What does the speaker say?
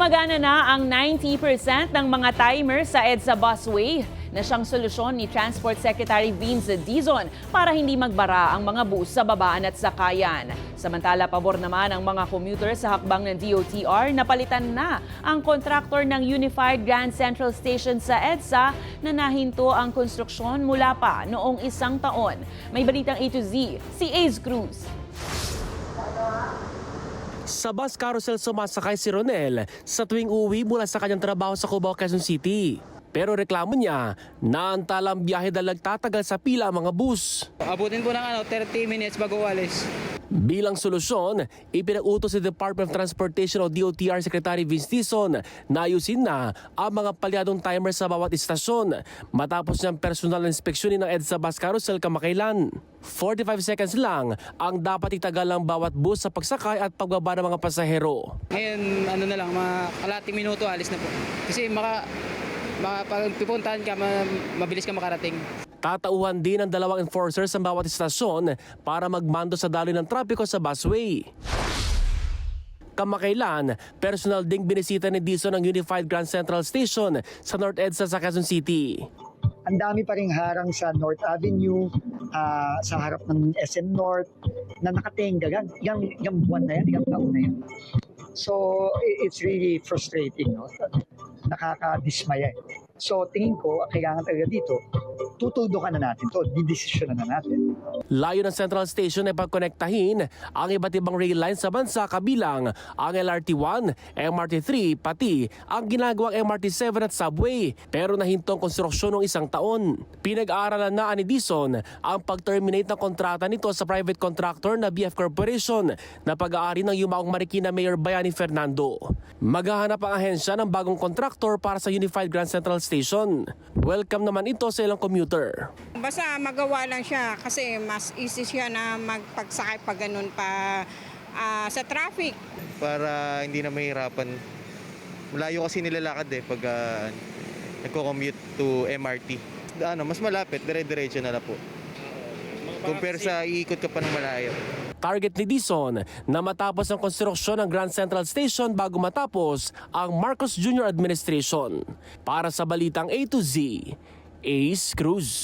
Gumagana na ang 90% ng mga timer sa EDSA busway na siyang solusyon ni Transport Secretary Vince Dizon para hindi magbara ang mga bus sa babaan at sakayan. Samantala, pabor naman ang mga commuter sa hakbang ng DOTR na palitan na ang kontraktor ng Unified Grand Central Station sa EDSA na nahinto ang konstruksyon mula pa noong 1 taon. May balitang A to Z, si Ace Cruz. Sa bus carousel sumasakay si Ronel sa tuwing uwi mula sa kanyang trabaho sa Cubao, Quezon City. Pero reklamo niya, naantalang biyahe dahil nagtatagal sa pila ang mga bus. Abutin po ng 30 minutes bago uwalis. Bilang solusyon, ipinag-utos si Department of Transportation o DOTR Secretary Vince Dizon na ayusin na ang mga palyadong timer sa bawat istasyon matapos niyang personal na inspeksyonin ng EDSA bus carousel kamakailan. 45 seconds lang ang dapat itagal ng bawat bus sa pagsakay at pagbaba ng mga pasahero. Ngayon, na lang, mga kalating minuto alis na po. Kasi pag pipuntahan ka, mabilis ka makarating. Tatauhan din ang 2 enforcers sa bawat istasyon para magmando sa daloy ng trapiko sa busway. Kamakailan, personal ding binisita ni Dizon ang Unified Grand Central Station sa North EDSA sa Quezon City. Ang dami pa ring harang sa North Avenue, sa harap ng SM North, na nakatenga. Yung buwan na yan, yung taon na yan. So, it's really frustrating, no? Nakakadismaya. So, tingin ko, kailangan talaga dito, tutudukan na natin to, didesisyonan na natin. Layo ng Central Station ay pagkonektahin ang iba't ibang rail lines sa bansa kabilang ang LRT1, MRT3, pati ang ginagawang MRT7 at subway. Pero nahinto ang konstruksyon ng 1 taon. Pinag-aaralan na ni Dizon ang pag-terminate ng kontrata nito sa private contractor na BF Corporation na pag-aari ng yumaong Marikina Mayor Bayani Fernando. Maghahanap ang ahensya ng bagong kontraktor para sa Unified Grand Central Station. Welcome naman ito sa ilang commuter. Basta magawa lang siya kasi mas easy siya na magpagsakay pag ganun pa sa traffic. Para hindi na mahirapan. Malayo kasi nilalakad pag nagko-commute to MRT. Mas malapit, dire-diretso na po. Compare sa iikot ka pa ng malayo. Target ni Dizon na matapos ang konstruksyon ng Grand Central Station bago matapos ang Marcos Jr. Administration. Para sa Balitang A to Z, Ace Cruz.